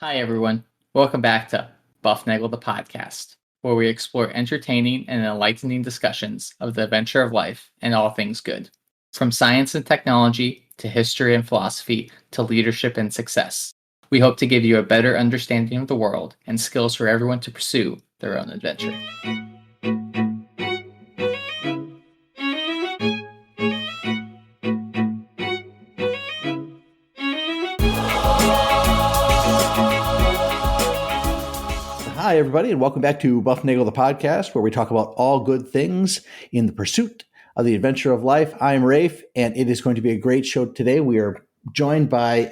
Hi, everyone. Welcome back to Bufnagle the podcast, where we explore entertaining and enlightening discussions of the adventure of life and all things good. From science and technology to history and philosophy to leadership and success. We hope to give you a better understanding of the world and skills for everyone to pursue their own adventure. Hi, everybody, and welcome back to Bufnagle the podcast, where we talk about all good things in the pursuit of the adventure of life. I'm Rafe, and it is going to be a great show today. We are joined by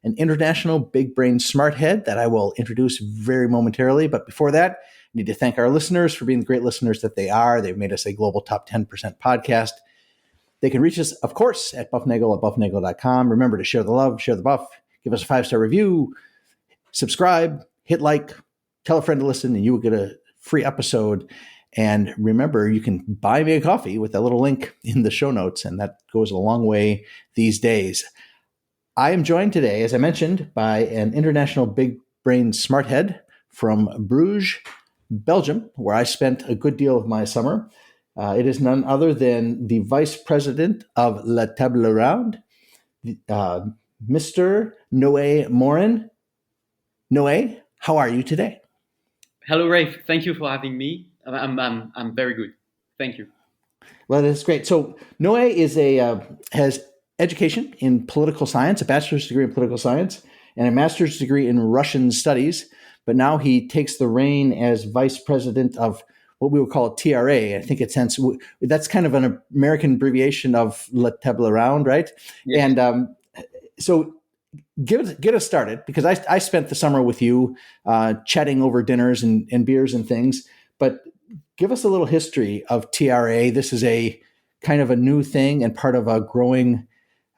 an international big brain smart head that I will introduce very momentarily. But before that, I need to thank our listeners for being the great listeners that they are. They've made us a global top 10% podcast. They can reach us, of course, at bufnagle@bufnagle.com. Remember to share the love, share the buff, give us a 5-star review, subscribe, hit like, tell a friend to listen, and you will get a free episode. And remember, you can buy me a coffee with that little link in the show notes, and that goes a long way these days. I am joined today, as I mentioned, by an international big brain smart head from Bruges, Belgium, where I spent a good deal of my summer. It is none other than the vice president of La Table Ronde, Mr. Noé Morin. Noé, how are you today? Hello, Rafe. Thank you for having me. I'm very good. Thank you. Well, that's great. So Noé has education in political science, a bachelor's degree in political science, and a master's degree in Russian studies. But now he takes the reign as vice president of what we would call a TRA. I think that's kind of an American abbreviation of La Table Ronde, right? Yes. And so get us started, because I spent the summer with you chatting over dinners and beers and things. But give us a little history of TRA. This is a kind of a new thing and part of a growing,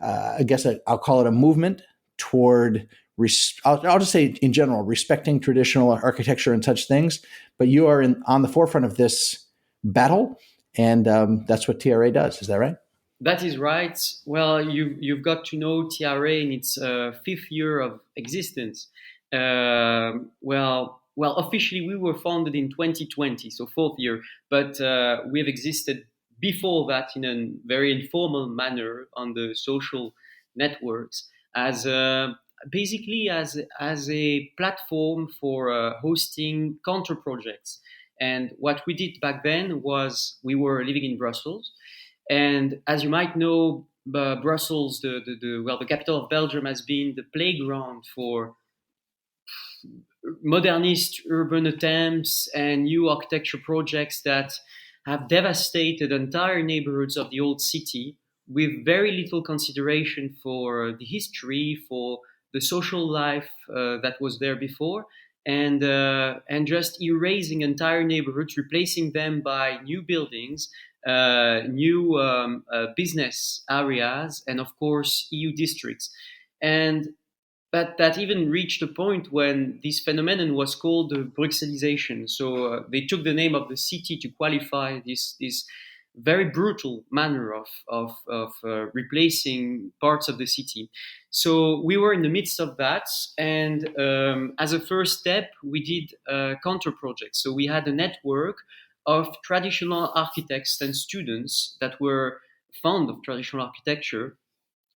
I'll call it a movement toward, I'll just say in general, respecting traditional architecture and such things. But you are on the forefront of this battle, and that's what TRA does. Is that right? That is right. Well, you've got to know TRA in its fifth year of existence. Well, officially we were founded in 2020, so fourth year, but we have existed before that in a very informal manner on the social networks as basically as a platform for hosting counter projects. And what we did back then was we were living in Brussels. And as you might know, Brussels, the capital of Belgium, has been the playground for modernist urban attempts and new architecture projects that have devastated entire neighborhoods of the old city with very little consideration for the history, for the social life that was there before, and just erasing entire neighborhoods, replacing them by new buildings, new business areas, and of course EU districts. And that even reached a point when this phenomenon was called Bruxellisation. So they took the name of the city to qualify this very brutal manner of replacing parts of the city. So we were in the midst of that, and as a first step, we did counter projects. So we had a network of traditional architects and students that were fond of traditional architecture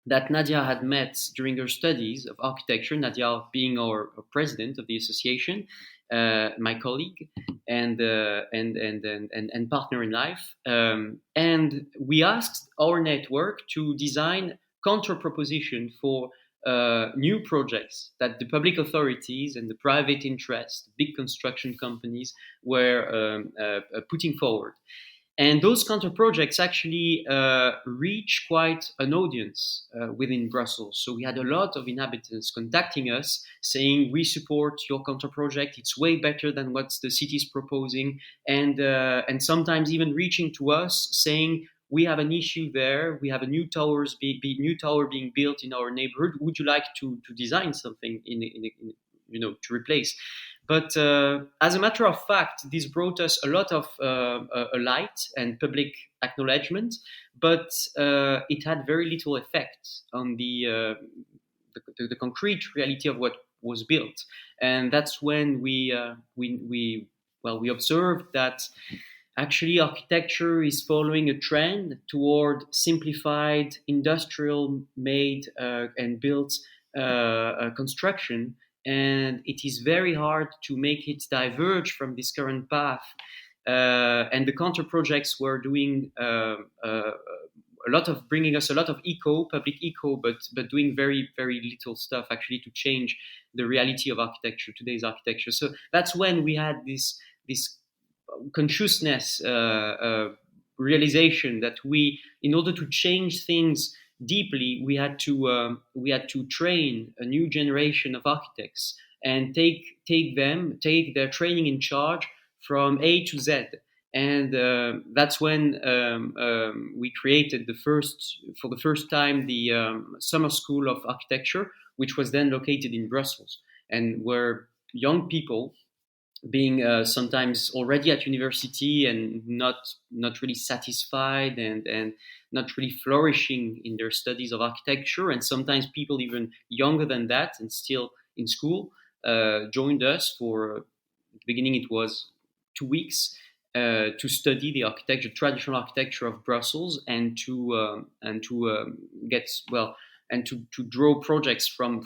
that Nadia had met during her studies of architecture, Nadia being our president of the association, my colleague and partner in life. And we asked our network to design counter proposition for new projects that the public authorities and the private interest, big construction companies, were putting forward. And those counter projects actually reach quite an audience within Brussels. So we had a lot of inhabitants contacting us saying, we support your counter project. It's way better than what the city is proposing. And sometimes even reaching to us saying, we have an issue there. We have a new tower being built in our neighborhood. Would you like to design something to replace? But as a matter of fact, this brought us a lot of light and public acknowledgement, but it had very little effect on the concrete reality of what was built, and that's when we observed that actually architecture is following a trend toward simplified, industrial made and built construction, and it is very hard to make it diverge from this current path. And the counter projects were doing a lot of bringing us a lot of public eco, but doing very very little stuff actually to change the reality of architecture, today's architecture. So that's when we had this consciousness realization that in order to change things deeply, we had to train a new generation of architects and take their training in charge from A to Z. And that's when we created for the first time, the Summer School of Architecture, which was then located in Brussels, and where young people, being sometimes already at university and not really satisfied and not really flourishing in their studies of architecture, and sometimes people even younger than that and still in school, joined us for, at the beginning it was 2 weeks, to study the traditional architecture of Brussels, and to get well, and to draw projects from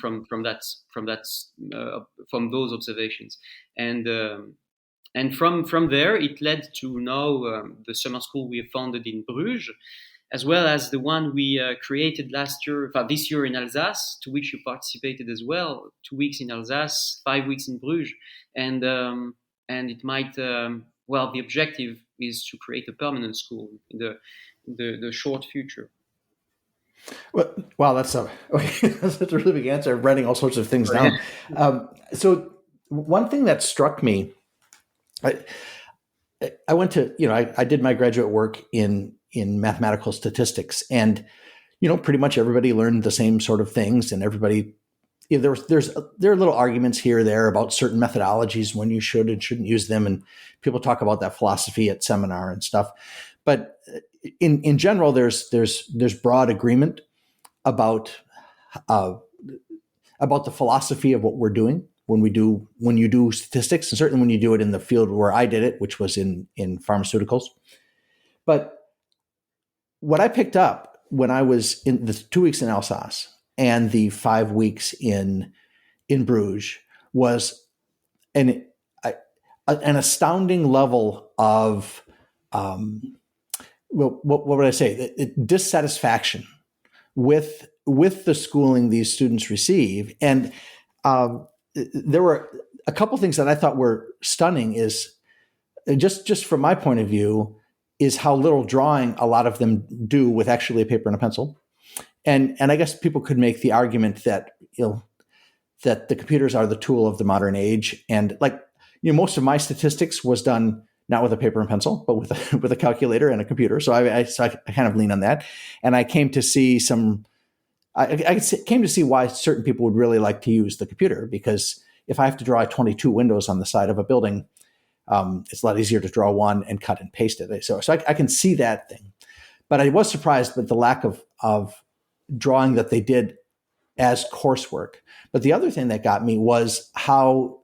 those observations, and from there it led to now the summer school we have founded in Bruges, as well as the one we created this year in Alsace, to which you participated as well. 2 weeks in Alsace, 5 weeks in Bruges, and it might. The objective is to create a permanent school in the short future. Well, wow, that's a really big answer. I'm writing all sorts of things down. So one thing that struck me, I went to, I did my graduate work in mathematical statistics, and pretty much everybody learned the same sort of things, and everybody. There are little arguments here or there about certain methodologies, when you should and shouldn't use them, and people talk about that philosophy at seminar and stuff. But in general, there's broad agreement about the philosophy of what we're doing when you do statistics, and certainly when you do it in the field where I did it, which was in pharmaceuticals. But what I picked up when I was in the 2 weeks in Alsace and the 5 weeks in Bruges was an astounding level of what would I say? Dissatisfaction with the schooling these students receive. And there were a couple things that I thought were stunning. Is just from my point of view, is how little drawing a lot of them do with actually a paper and a pencil. And I guess people could make the argument that that the computers are the tool of the modern age, and most of my statistics was done not with a paper and pencil, but with a calculator and a computer. So I kind of lean on that, and I came to see I came to see why certain people would really like to use the computer, because if I have to draw 22 windows on the side of a building, it's a lot easier to draw one and cut and paste it. So I can see that thing, but I was surprised with the lack of drawing that they did as coursework. But the other thing that got me was how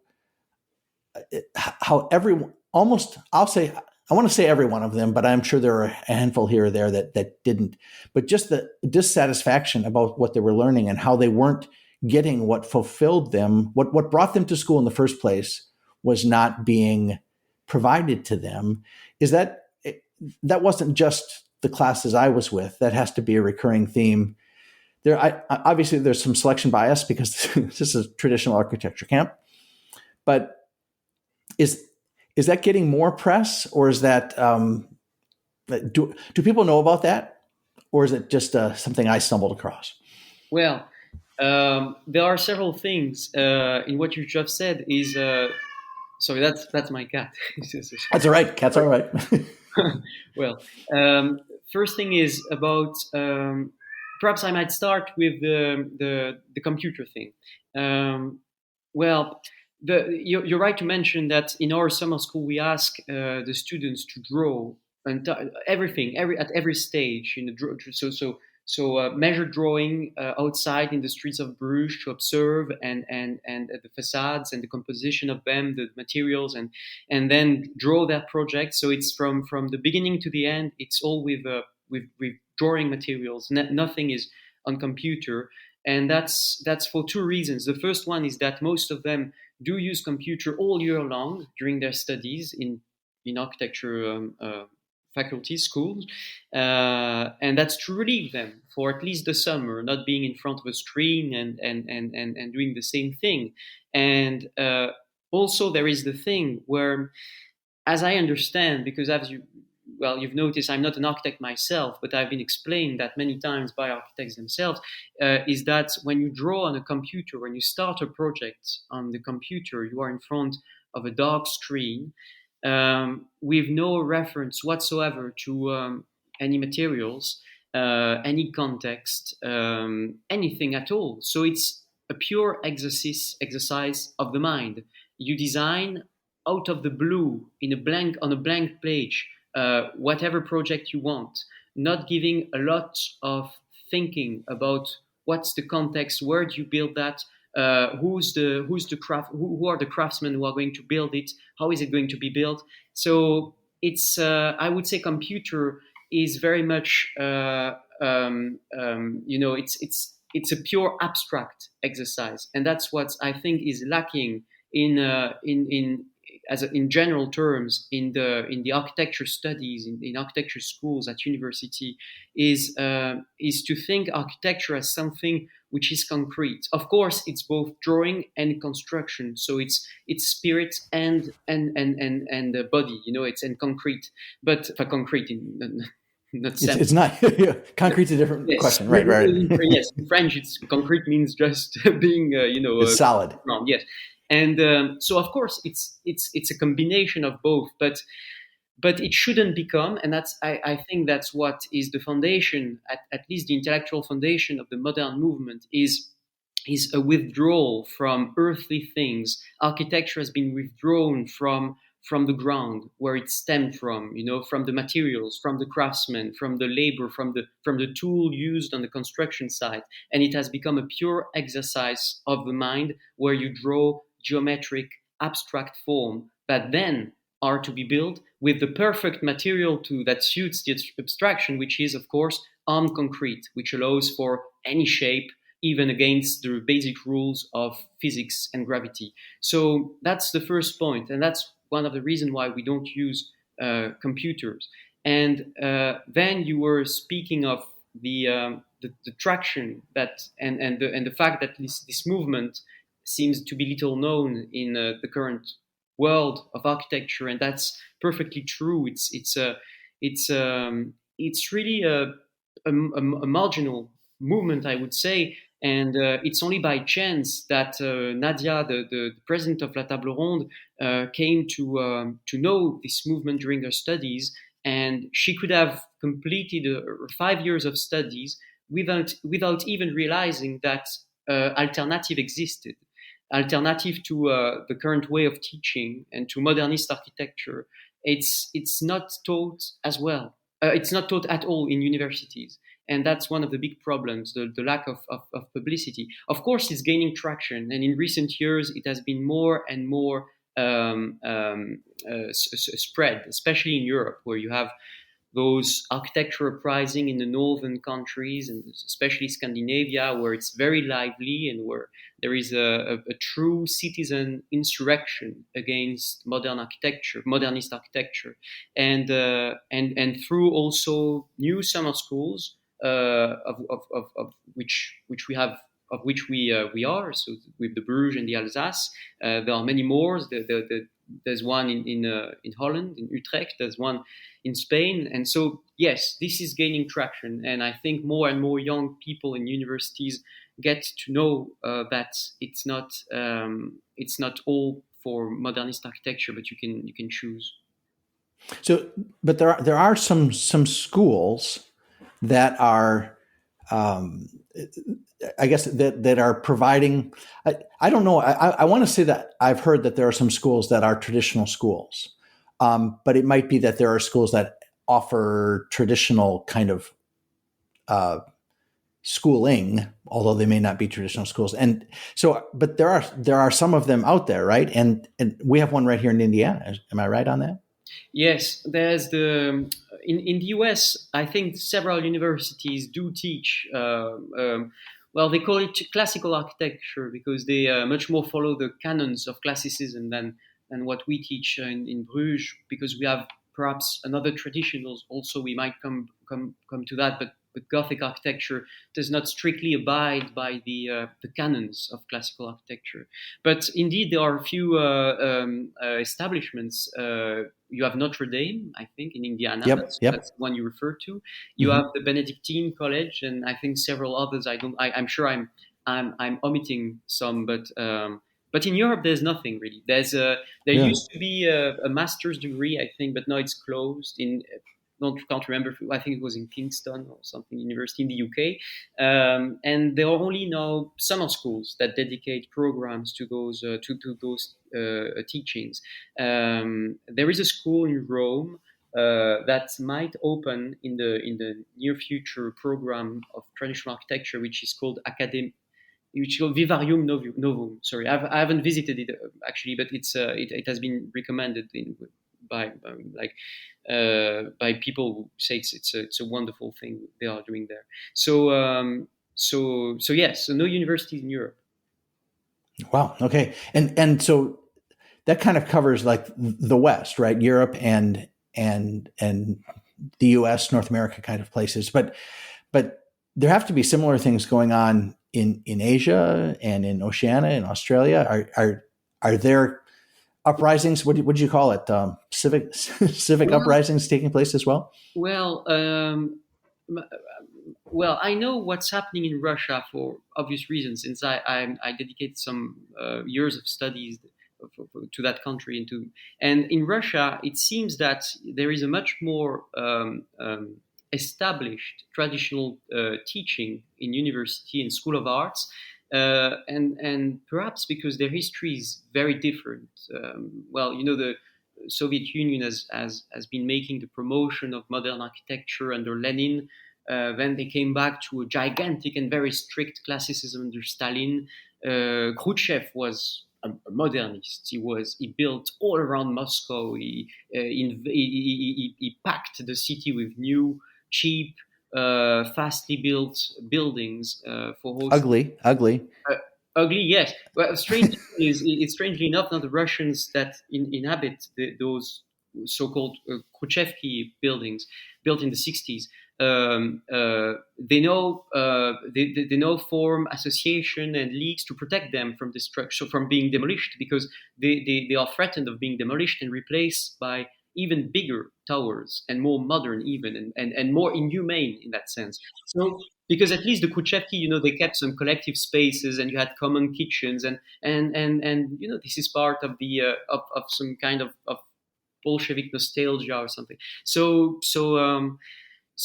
everyone, almost, I want to say every one of them, but I'm sure there are a handful here or there that didn't. But just the dissatisfaction about what they were learning and how they weren't getting what fulfilled them, what brought them to school in the first place, was not being provided to them. Is that wasn't just the classes I was with. That has to be a recurring theme. Obviously there's some selection bias because this is a traditional architecture camp, but is that getting more press, or is that do people know about that, or is it just something I stumbled across? Well, there are several things in what you just said. Sorry, that's my cat. That's all right. Cat's all right. Well, first thing is about. Perhaps I might start with the computer thing. You're right to mention that in our summer school we ask the students to draw everything at every stage. So measure drawing outside in the streets of Bruges to observe and the facades and the composition of them, the materials, and then draw that project. So it's from the beginning to the end. It's all with drawing materials. Nothing is on computer, and that's for two reasons. The first one is that most of them do use computer all year long during their studies in architecture faculties, schools, and that's to relieve them for at least the summer, not being in front of a screen and doing the same thing. And also there is the thing where, as I understand, because you've noticed I'm not an architect myself, but I've been explained that many times by architects themselves, is that when you draw on a computer, when you start a project on the computer, you are in front of a dark screen with no reference whatsoever to any materials, any context, anything at all. So it's a pure exercise of the mind. You design out of the blue on a blank page whatever project you want, not giving a lot of thinking about what's the context, where do you build that, who's the craft, who are the craftsmen who are going to build it, how is it going to be built. So it's I would say computer is very much it's a pure abstract exercise, and that's what I think is lacking in general terms in the architecture studies in architecture schools at university is to think architecture as something which is concrete. Of course, it's both drawing and construction, so it's spirit and body. It's and concrete, but for concrete in not it's not concrete's a different yes, question, right? Yes, in French, it's concrete means just being it's solid. Ground, yes. And so, of course, it's a combination of both, but it shouldn't become, and I think that's what is the foundation, at least the intellectual foundation of the modern movement, is a withdrawal from earthly things. Architecture has been withdrawn from the ground where it stemmed from, from the materials, from the craftsmen, from the labor, from the tool used on the construction site, and it has become a pure exercise of the mind where you draw geometric, abstract form that then are to be built with the perfect material that suits the abstraction, which is, of course, armed concrete, which allows for any shape, even against the basic rules of physics and gravity. So that's the first point, and that's one of the reasons why we don't use computers. And then you were speaking of the traction and the fact that this movement seems to be little known in the current world of architecture, and that's perfectly true. It's really a marginal movement, I would say, and it's only by chance that Nadia, the president of La Table Ronde, came to know this movement during her studies, and she could have completed 5 years of studies without even realizing that alternative existed. Alternative to the current way of teaching and to modernist architecture, it's not taught as well. It's not taught at all in universities, and that's one of the big problems: the lack of publicity. Of course, it's gaining traction, and in recent years, it has been more and more spread, especially in Europe, where you have those architecture uprising in the northern countries, and especially Scandinavia, where it's very lively and where there is a true citizen insurrection against modernist architecture, and through also new summer schools of which we have. Of which we are, so with the Bruges and the Alsace, there are many more. There's one in Holland, in Utrecht. There's one in Spain, and so yes, this is gaining traction. And I think more and more young people in universities get to know that it's not all for modernist architecture, but you can choose. So, but there are some schools that are. I guess that are providing. I don't know. I want to say that I've heard that there are some schools that are traditional schools, but it might be that there are schools that offer traditional kind of schooling, although they may not be traditional schools. And so, but there are some of them out there, right? And we have one right here in Indiana. Am I right on that? Yes, there's the in the US. I think several universities do teach. Well, they call it classical architecture because they much more follow the canons of classicism than what we teach in Bruges. Because we have perhaps another tradition. Also, we might come to that, but Gothic architecture does not strictly abide by the canons of classical architecture. But indeed, there are a few establishments. You have Notre Dame, I think, in Indiana. Yep. That's the one you referred to. You have the Benedictine College, and I think several others. I'm sure I'm omitting some, but in Europe, there's nothing really. There used to be a master's degree, I think, but now it's closed. Can't remember. I think it was in Kingston or something university in the UK. And there are only now summer schools that dedicate programs to those teachings. There is a school in Rome that might open in the near future program of traditional architecture, which is called which is called Vivarium Novum. Sorry, I haven't visited it actually, but it has been recommended by people who say it's a wonderful thing they are doing there. So yes, so no universities in Europe. Wow. Okay. And so that kind of covers like the West, right? Europe and the US, North America kind of places. But there have to be similar things going on in Asia and in Oceania and Australia. Are there uprisings? What did you call it? Civic uprisings taking place as well? Well, I know what's happening in Russia for obvious reasons, since I dedicated some years of studies to that country. And in Russia, it seems that there is a much more established traditional teaching in university and school of arts. And perhaps because their history is very different. The Soviet Union has been making the promotion of modern architecture under Lenin. Then they came back to a gigantic and very strict classicism under Stalin. Khrushchev was a modernist. He built all around Moscow. He packed the city with new, cheap, fastly built buildings for hosting. Ugly. Ugly, yes. Well, it's strangely enough now the Russians that inhabit those so-called Khrushchevsky buildings built in the 60s. They now form association and leagues to protect them from destruction, from being demolished, because they are threatened of being demolished and replaced by even bigger towers and more modern even and more inhumane in that sense. So because at least the Khrushchevsky, they kept some collective spaces and you had common kitchens and this is part of the of some kind of Bolshevik nostalgia or something. So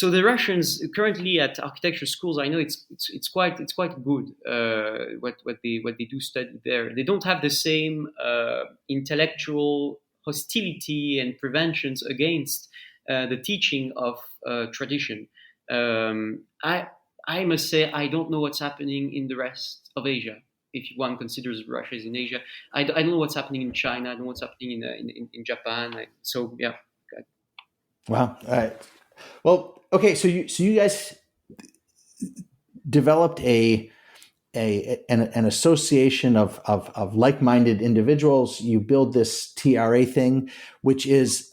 the Russians currently at architecture schools, I know it's quite good what they do study there. They don't have the same intellectual hostility and preventions against the teaching of tradition. I must say I don't know what's happening in the rest of Asia. If one considers Russia is in Asia, I don't know what's happening in China. I don't know what's happening in Japan. So yeah. Wow. All right. Well, okay. So you guys developed an association of like-minded individuals. You build this TRA thing, which is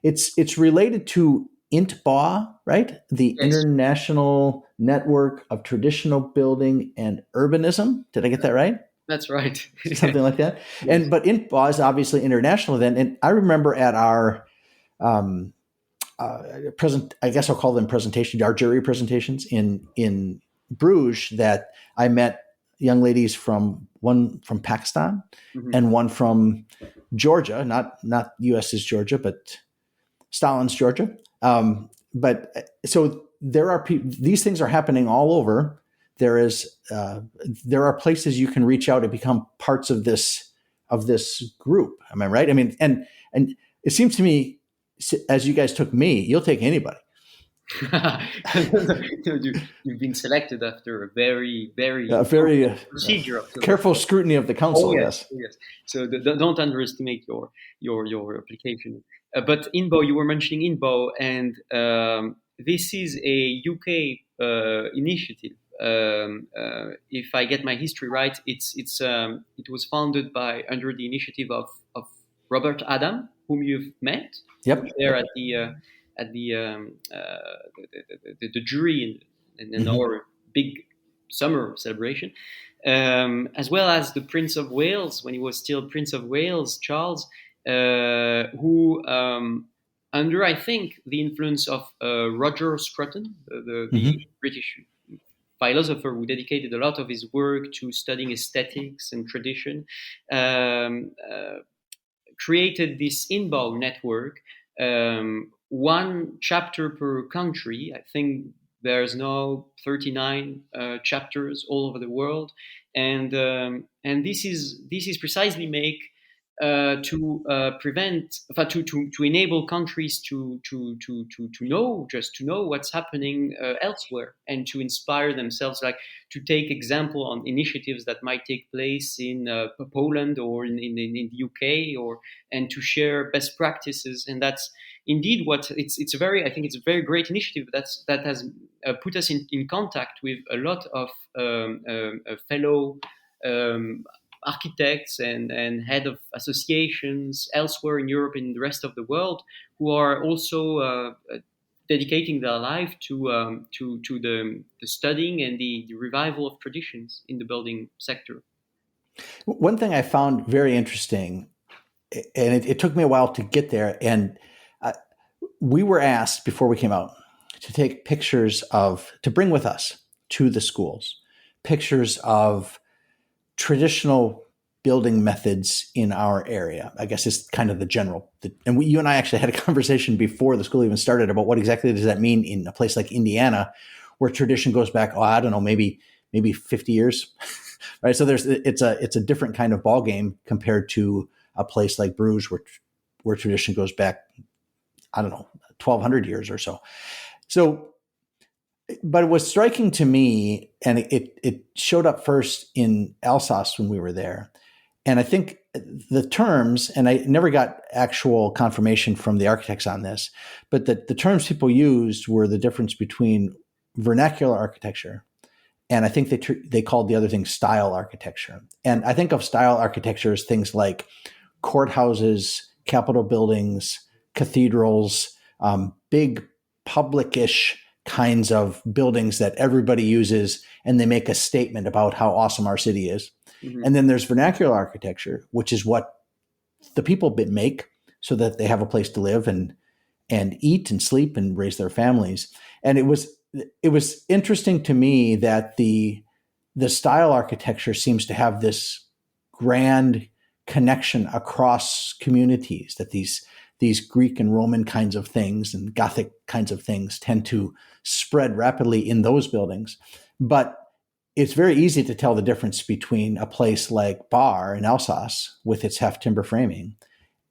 it's related to INTBA, right? The Yes. International Network of Traditional Building and Urbanism. Did I get that right? That's right. Something like that. But INTBA is obviously international then. And I remember at our I guess I'll call them presentations, our jury presentations in Bruges, that I met young ladies one from Pakistan and one from Georgia, not US's Georgia, but Stalin's Georgia. But so these things are happening all over. There are places you can reach out and become parts of this group. Am I right? I mean, and it seems to me, as you guys took me, you'll take anybody. You've been selected after a very, very Very procedure. careful scrutiny of the Oh council, yes, yes. oh, yes. So don't underestimate your application. But INBO, you were mentioning INBO, and this is a UK initiative. If I get my history right, it was founded by under the initiative of Robert Adam, whom you've met. He was Yep. there Yep. at the jury in our big summer celebration, as well as the Prince of Wales when he was still Prince of Wales, Charles, who, under I think the influence of Roger Scruton, the Mm-hmm. British philosopher who dedicated a lot of his work to studying aesthetics and tradition, um, created this inbound network, one chapter per country. I think there's now 39 chapters all over the world, and this is precisely make to prevent, to enable countries to know, just to know what's happening elsewhere, and to inspire themselves, like to take example on initiatives that might take place in Poland or in the UK, or and to share best practices. And that's indeed what it's a very, I think it's a very great initiative that has put us in contact with a lot of fellow um, architects and head of associations elsewhere in Europe and the rest of the world, who are also dedicating their life to the studying and the revival of traditions in the building sector. One thing I found very interesting, and it took me a while to get there, and uh, we were asked before we came out to take pictures to bring with us to the schools, pictures of traditional building methods in our area. I guess is kind of the general. And you and I actually had a conversation before the school even started about what exactly does that mean in a place like Indiana, where tradition goes back, I don't know, maybe 50 years, right? So it's a different kind of ball game compared to a place like Bruges, where tradition goes back, I don't know, 1,200 years or so. So, but it was striking to me, and it showed up first in Alsace when we were there. And I think the terms, and I never got actual confirmation from the architects on this, but the terms people used were the difference between vernacular architecture, and I think they called the other thing style architecture. And I think of style architecture as things like courthouses, capitol buildings, cathedrals, big public-ish kinds of buildings that everybody uses, and they make a statement about how awesome our city is. Mm-hmm. And then there's vernacular architecture, which is what the people make so that they have a place to live and eat and sleep and raise their families. And it was interesting to me that the style architecture seems to have this grand connection across communities, that these Greek and Roman kinds of things and Gothic kinds of things tend to spread rapidly in those buildings. But it's very easy to tell the difference between a place like Bar in Alsace with its half timber framing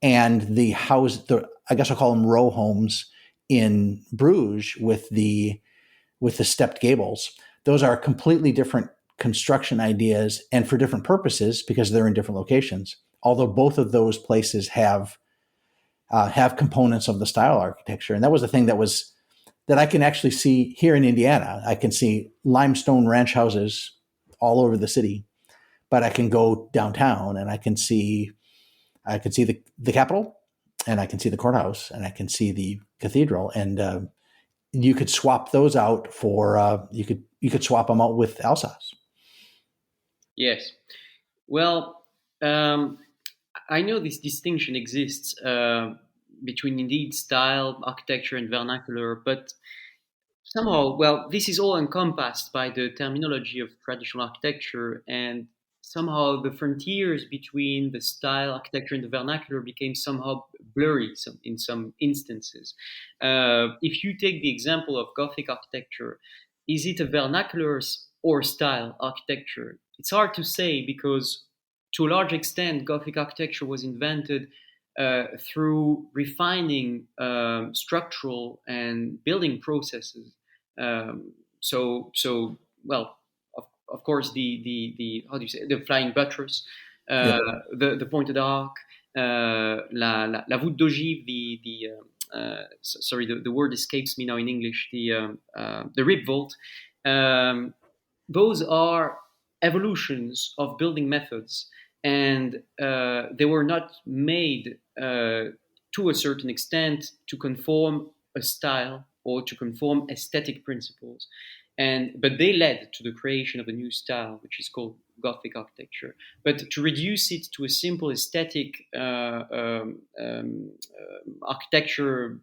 and I guess I'll call them row homes in Bruges with the stepped gables. Those are completely different construction ideas and for different purposes because they're in different locations. Although both of those places have components of the style architecture, and that was the thing that I can actually see here in Indiana. I can see limestone ranch houses all over the city, but I can go downtown and I can see the Capitol, and I can see the courthouse, and I can see the cathedral, and you could swap those out for you could swap them out with Alsace. Yes. Well, I know this distinction exists between indeed style, architecture, and vernacular, but somehow, well, this is all encompassed by the terminology of traditional architecture, and somehow the frontiers between the style, architecture, and the vernacular became somehow blurry in some instances. If you take the example of Gothic architecture, is it a vernacular or style architecture? It's hard to say because, to a large extent, Gothic architecture was invented through refining structural and building processes. Um, so well, of course, the how do you say, the flying buttress, Yeah. the pointed arc, la voûte d'ogive, sorry, the word escapes me now in English, the rib vault. Um, those are evolutions of building methods, and they were not made to a certain extent to conform a style or to conform aesthetic principles, but they led to the creation of a new style, which is called Gothic architecture. But to reduce it to a simple aesthetic architecture,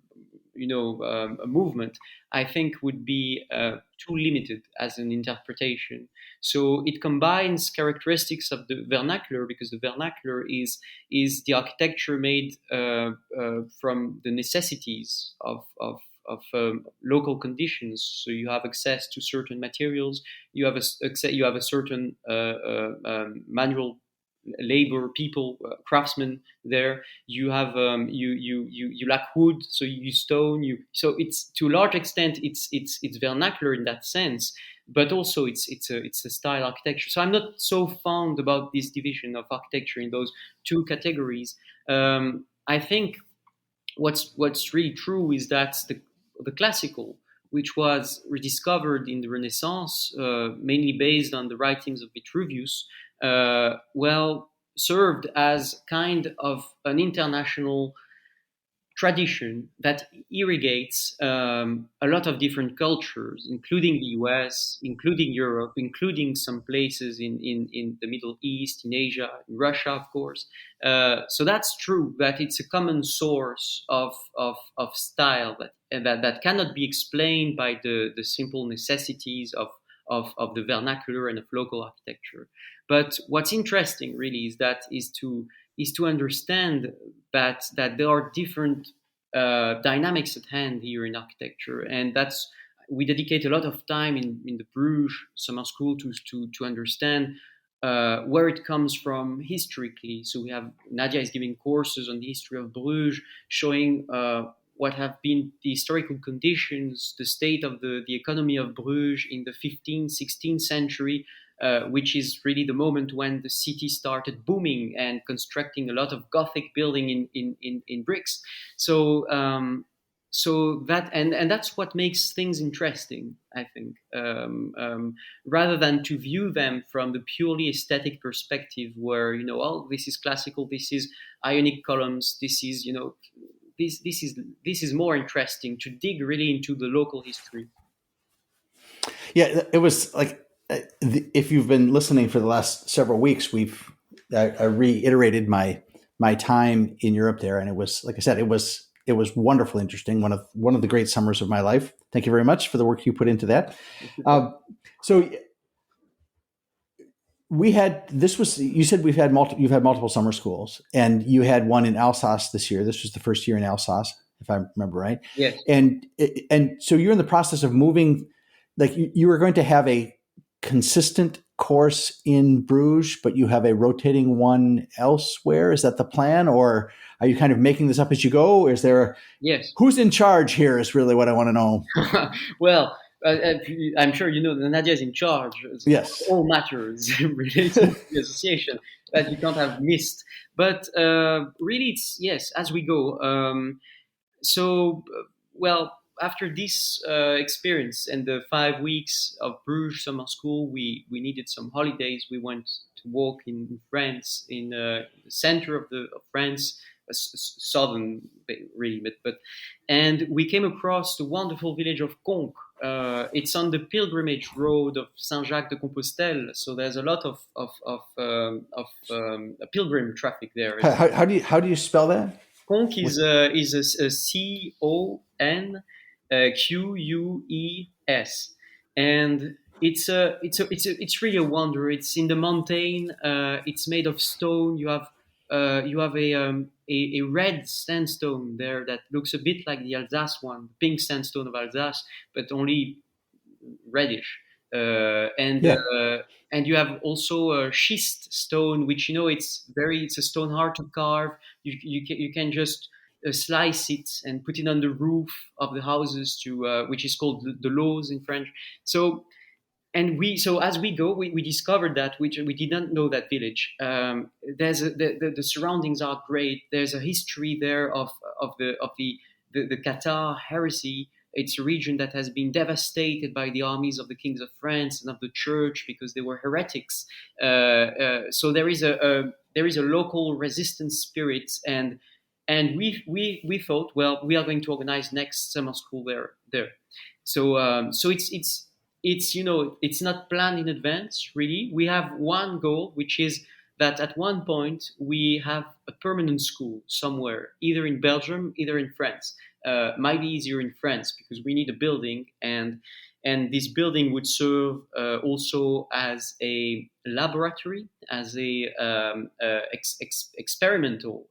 a movement, I think would be too limited as an interpretation. So it combines characteristics of the vernacular, because the vernacular is the architecture made from the necessities of local conditions. So you have access to certain materials, you have a certain manual labor people, craftsmen there. You have you lack wood, so you use stone. So it's, to a large extent, it's vernacular in that sense, but also it's a style architecture. So I'm not so fond about this division of architecture in those two categories. I think what's really true is that the classical, which was rediscovered in the Renaissance, mainly based on the writings of Vitruvius, served as kind of an international tradition that irrigates a lot of different cultures, including the US, including Europe, including some places in the Middle East, in Asia, in Russia, of course. So that's true that it's a common source of style that cannot be explained by the simple necessities of the vernacular and of local architecture. But what's interesting really is to understand that there are different dynamics at hand here in architecture, and that's we dedicate a lot of time in the Bruges summer school to understand where it comes from historically. So we have Nadia is giving courses on the history of Bruges, showing what have been the historical conditions, the state of the economy of Bruges in the 15th, 16th century, which is really the moment when the city started booming and constructing a lot of Gothic building in bricks. So and that's what makes things interesting, I think, rather than to view them from the purely aesthetic perspective, where oh, this is classical, this is Ionic columns, this is this is more interesting to dig really into the local history. Yeah, it was like, if you've been listening for the last several weeks, I reiterated my time in Europe there, and it was, like I said, it was wonderfully interesting. One of the great summers of my life. Thank you very much for the work you put into that. So we had, you said you've had multiple summer schools, and you had one in Alsace this year. This was the first year in Alsace, if I remember right. Yes. And so you're in the process of moving, like you were going to have a consistent course in Bruges, but you have a rotating one elsewhere. Is that the plan, or are you kind of making this up as you go? Is there Yes. Who's in charge here is really what I want to know. Well, I'm sure you know that Nadia is in charge. Yes. All matters related to the association that you can't have missed. But really, it's yes, as we go. Well, after this experience and the 5 weeks of Bruges summer school, we needed some holidays. We went to walk in France, in the center of France, southern really, and we came across the wonderful village of Conques. It's on the pilgrimage road of Saint Jacques de Compostelle, so there's a lot of pilgrim traffic there. How do you spell that? Conques is a Conqueus, and it's really a wonder. It's in the mountain. It's made of stone. You have a red sandstone there that looks a bit like the Alsace one, pink sandstone of Alsace, but only reddish. And Yeah. and you have also a schist stone, which it's a stone hard to carve. You can just slice it and put it on the roof of the houses which is called the lots in French. So so as we go, we discovered that which we did not know that village. The surroundings are great. There's a history there of the Qatar heresy. It's a region that has been devastated by the armies of the kings of France and of the church because they were heretics. So there is a local resistance spirit, and we thought, well, we are going to organize next summer school there. So it's not planned in advance, really. We have one goal, which is that at one point we have a permanent school somewhere, either in Belgium, either in France. Might be easier in France because we need a building, and this building would serve also as a laboratory, as a experimental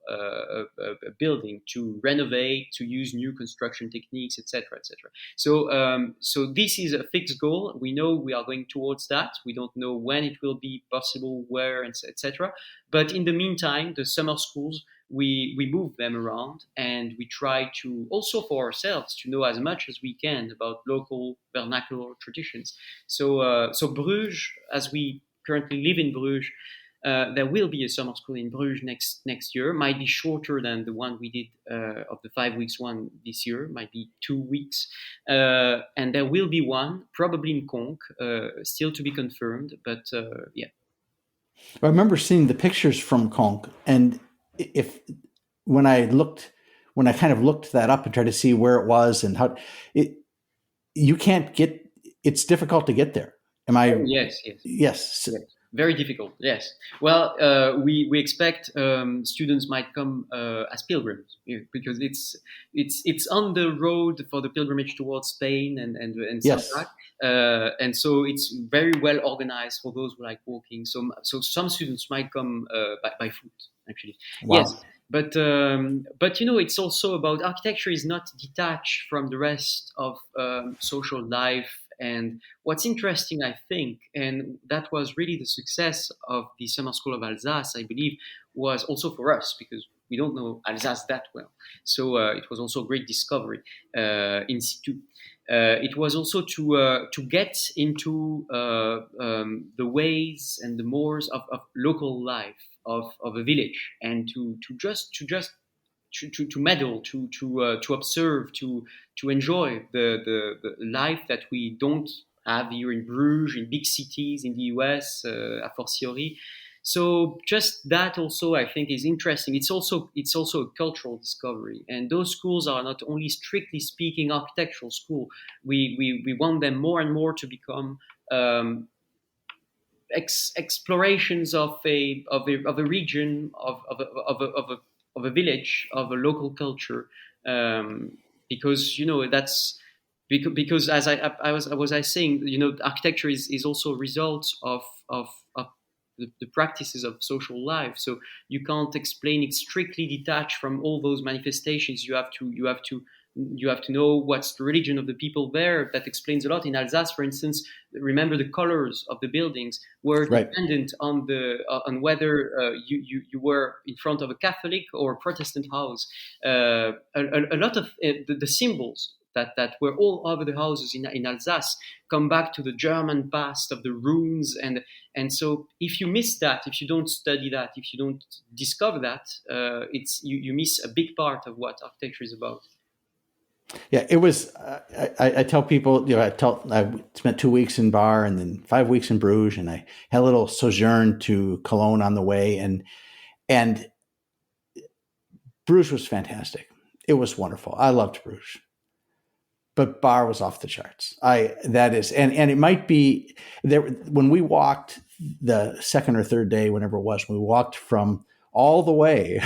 building to renovate, to use new construction techniques, etc., etc. So this is a fixed goal. We know we are going towards that. We don't know when it will be possible, where, etc. But in the meantime, the summer schools, we move them around, and we try to also for ourselves to know as much as we can about local vernacular traditions. So Bruges, as we currently live in Bruges, there will be a summer school in Bruges next year. Might be shorter than the one we did of the 5 weeks one this year. Might be 2 weeks, and there will be one probably in Conques, still to be confirmed. But yeah. I remember seeing the pictures from Conques, and if when I kind of looked that up and tried to see where it was and how it, you can't get, it's difficult to get there. Am I? Yes. Yes. Yes. Very difficult. Yes. Well, we expect students might come as pilgrims because it's on the road for the pilgrimage towards Spain and Yes. back. And so it's very well organized for those who like walking. So some students might come by foot actually. Wow. Yes. But it's also about architecture is not detached from the rest of social life. And what's interesting, I think, and that was really the success of the Summer School of Alsace, I believe, was also for us because we don't know Alsace that well. So it was also a great discovery in situ. It was also to get into the ways and the mores of local life of a village, and to meddle, to observe, to enjoy the life that we don't have here in Bruges, in big cities, in the US, a fortiori. So just that also I think is interesting. It's also a cultural discovery, and those schools are not only strictly speaking architectural school. We want them more and more to become explorations of a region, of a village, of a local culture, because that's because as I saying, architecture is also a result of the practices of social life. So you can't explain it strictly detached from all those manifestations. You have to know what's the religion of the people there. That explains a lot. In Alsace, for instance, remember the colors of the buildings were Right. dependent on whether you were in front of a Catholic or a Protestant house. A lot of the symbols that were all over the houses in Alsace come back to the German past of the runes, and so if you miss that, if you don't study that, if you don't discover that, you miss a big part of what architecture is about. Yeah, it was. I tell people, I spent 2 weeks in Bar and then 5 weeks in Bruges, and I had a little sojourn to Cologne on the way, and Bruges was fantastic. It was wonderful. I loved Bruges, but Bar was off the charts. And it might be there when we walked the second or third day, whenever it was, we walked from all the way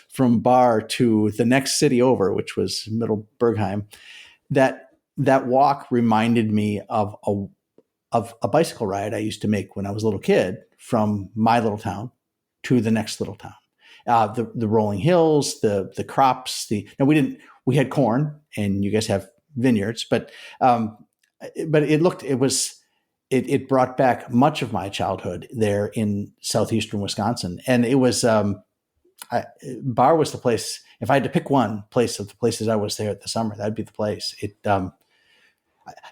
from Bar to the next city over, which was Mittelbergheim. That walk reminded me of a bicycle ride I used to make when I was a little kid from my little town to the next little town. The rolling hills, the crops. We had corn, and you guys have vineyards, but it it brought back much of my childhood there in southeastern Wisconsin, and it was Bar was the place. If I had to pick one place of the places I was there at the summer, that'd be the place. You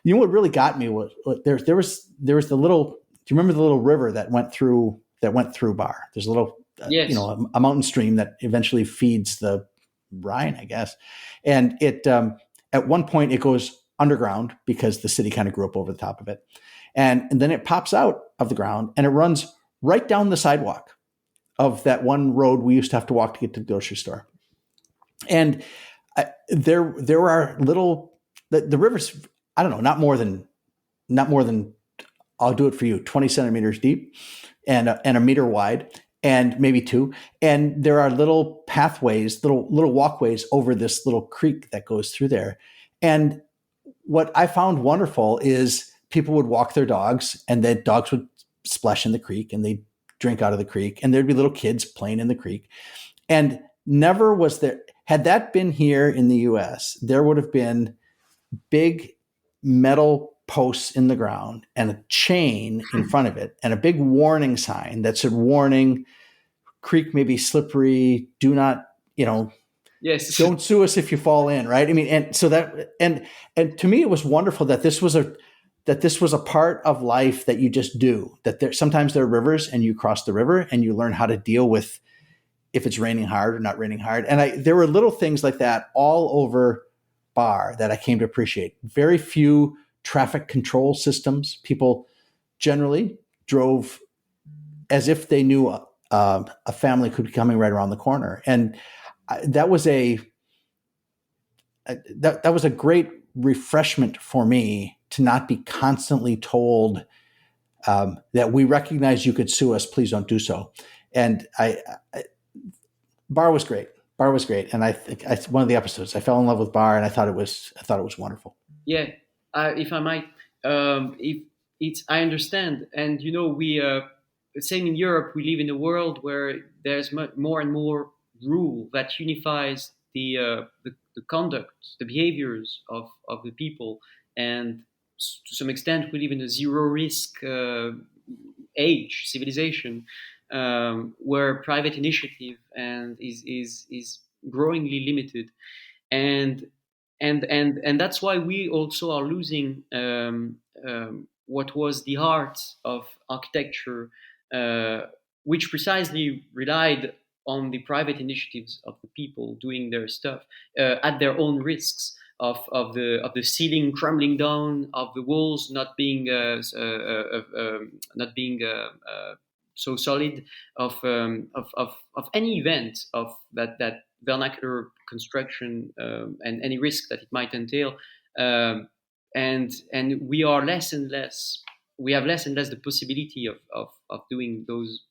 know what really got me was there was the little. Do you remember the little river that went through Bar? There's a little Yes. a mountain stream that eventually feeds the Rhine, I guess, and it at one point it goes underground because the city kind of grew up over the top of it, and then it pops out of the ground and it runs right down the sidewalk of that one road we used to have to walk to get to the grocery store. And there are little the rivers. I don't know, not more than I'll do it for you, 20 centimeters deep and a meter wide, and maybe two. And there are little pathways, little walkways over this little creek that goes through there. And what I found wonderful is people would walk their dogs, and the dogs would splash in the creek, and they'd drink out of the creek, and there'd be little kids playing in the creek. And never was there, had that been here in the US, there would have been big metal posts in the ground and a chain in front of it and a big warning sign that said, warning, creek may be slippery, do not, Yes. don't sue us if you fall in, right? I mean, and so that, and to me, it was wonderful that this was a part of life that you just do, that sometimes there are rivers and you cross the river and you learn how to deal with if it's raining hard or not raining hard. And there were little things like that all over Bar that I came to appreciate. Very few traffic control systems. People generally drove as if they knew a family could be coming right around the corner. And that was a great refreshment for me to not be constantly told that we recognize you could sue us, please don't do so. And Bar was great. Bar was great, and I think one of the episodes I fell in love with Bar, and I thought it was wonderful. Yeah. If I might, if it's I understand, and we same in Europe. We live in a world where there's more and more rule that unifies the conduct, the behaviors of the people, and to some extent, we live in a zero risk age civilization, where private initiative and is growingly limited, and and that's why we also are losing what was the heart of architecture, which precisely relied on the private initiatives of the people doing their stuff at their own risks. Of the ceiling crumbling down, of the walls not being so solid, of any event of that vernacular construction, and any risk that it might entail, and we are less and less we have less and less the possibility of doing those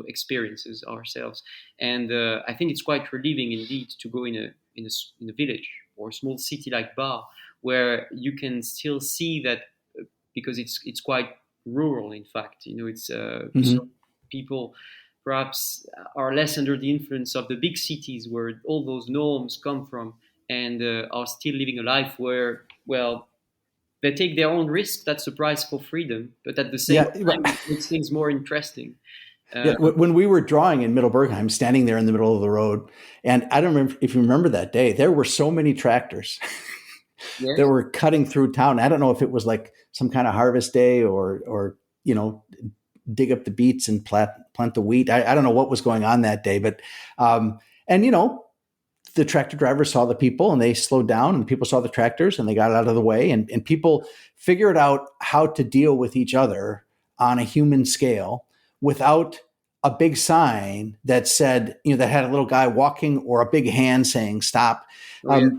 experiences ourselves, and I think it's quite relieving indeed to go in a village or a small city like Bar, where you can still see that, because it's quite rural. In fact, it's so people perhaps are less under the influence of the big cities where all those norms come from, and are still living a life where, well, they take their own risk. That's the price for freedom, but at the same Yeah, right. time, it makes things more interesting. Yeah, when we were drawing in Middleburg, I'm standing there in the middle of the road, and I don't remember if you remember that day. There were so many tractors that Yes. were cutting through town. I don't know if it was like some kind of harvest day or dig up the beets and plant the wheat. I don't know what was going on that day, but and the tractor drivers saw the people and they slowed down, and people saw the tractors and they got out of the way, and people figured out how to deal with each other on a human scale without a big sign that said, that had a little guy walking or a big hand saying stop. Oh, yeah.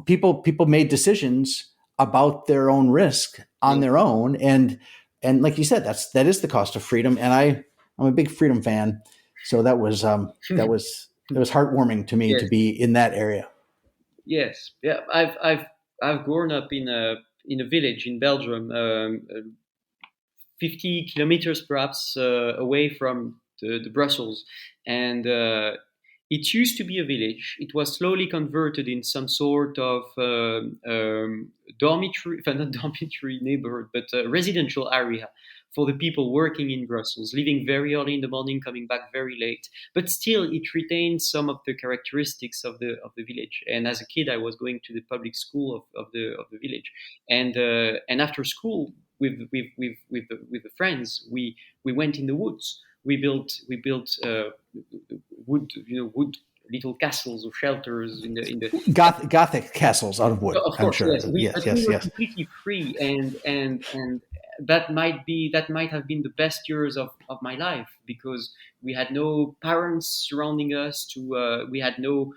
People made decisions about their own risk on their own, and like you said, that is the cost of freedom. And I'm a big freedom fan, so that was it was heartwarming to me Yes. to be in that area. Yes. Yeah. I've grown up in a village in Belgium, 50 kilometers perhaps away from the Brussels, and It used to be a village. It was slowly converted in some sort of dormitory, not dormitory neighborhood, but residential area for the people working in Brussels, leaving very early in the morning, coming back very late. But still, it retains some of the characteristics of the village. And as a kid, I was going to the public school of the village, and after school with the friends, we went in the woods. We built wood little castles or shelters in the Gothic castles out of wood. of I'm course, sure. yes. We were completely free, and that might have been the best years of my life, because we had no parents surrounding us. We had no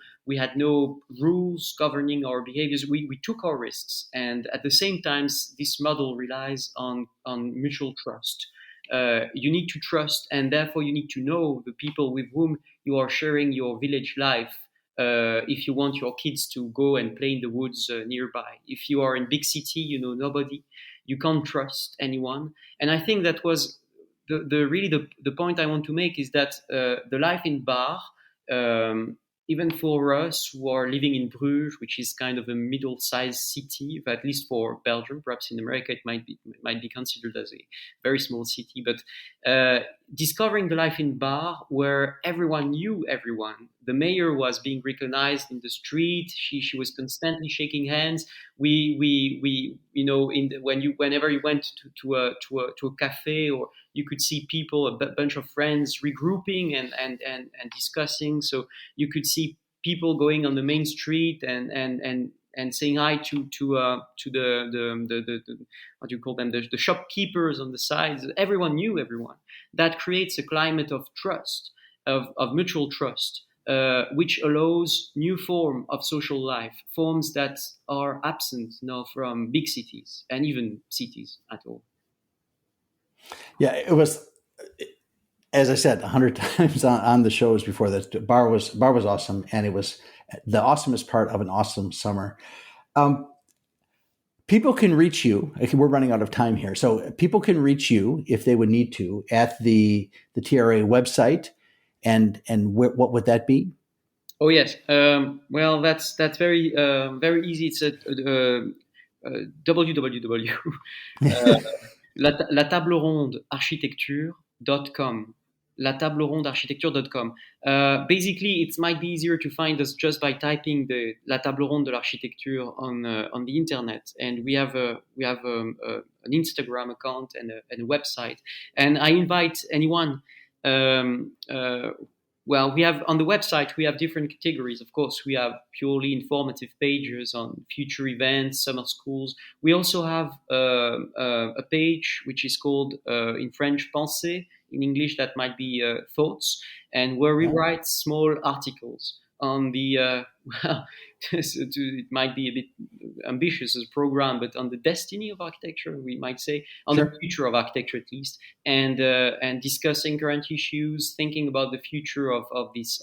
rules governing our behaviors. We took our risks, and at the same time, this model relies on mutual trust. You need to trust, and therefore you need to know the people with whom you are sharing your village life. If you want your kids to go and play in the woods nearby, if you are in big city, you know nobody, you can't trust anyone. And I think that was the point I want to make, is that the life in Bar, even for us who are living in Bruges, which is kind of a middle-sized city, at least for Belgium. Perhaps in America it might be considered as a very small city. But discovering the life in Bar, where everyone knew everyone. The mayor was being recognized in the street. She was constantly shaking hands. We whenever you went to a cafe, or you could see people, a bunch of friends regrouping and discussing. So you could see people going on the main street and saying hi to the what do you call them, the shopkeepers on the sides. Everyone knew everyone. That creates a climate of trust, of mutual trust, which allows new form of social life, forms that are absent now from big cities and even cities at all. Yeah, it was, as I said 100 times on the shows before, that bar was awesome, and it was the awesomest part of an awesome summer. People can reach you. We're running out of time here, so people can reach you if they would need to at the TRA website, and what would that be? Oh yes, well that's very very easy. It's at www. latablerondearchitecture.com. latablerondearchitecture.com. Basically, it might be easier to find us just by typing the La Table Ronde de l'Architecture on the internet, and we have an Instagram account and a website. And I invite anyone. Well, we have on the website, we have different categories. Of course, we have purely informative pages on future events, summer schools. We also have a page which is called in French "Pensée." In English, that might be thoughts, and where we write small articles on the well, it might be a bit ambitious as a program, but on the destiny of architecture, we might say, on the future of architecture at least, and discussing current issues, thinking about the future of this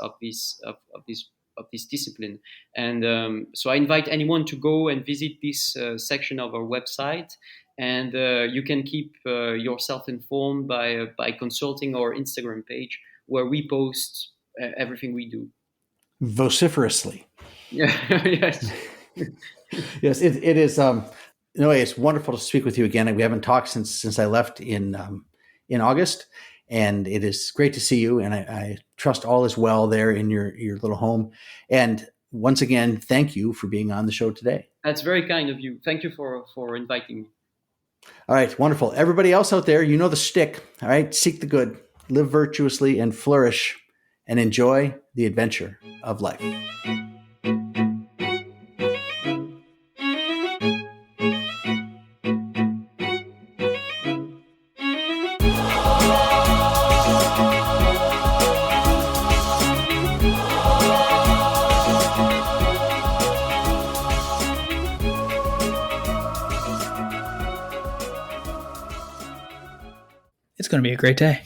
discipline. And so I invite anyone to go and visit this section of our website. And you can keep yourself informed by consulting our Instagram page, where we post everything we do. Vociferously. Yeah. Yes. Yes, it is. It's wonderful to speak with you again. We haven't talked since I left in August, and it is great to see you. And I trust all is well there in your little home. And once again, thank you for being on the show today. That's very kind of you. Thank you for inviting me. All right, wonderful. Everybody else out there, you know the shtick. All right, seek the good, live virtuously, and flourish, and enjoy the adventure of life. It's going to be a great day.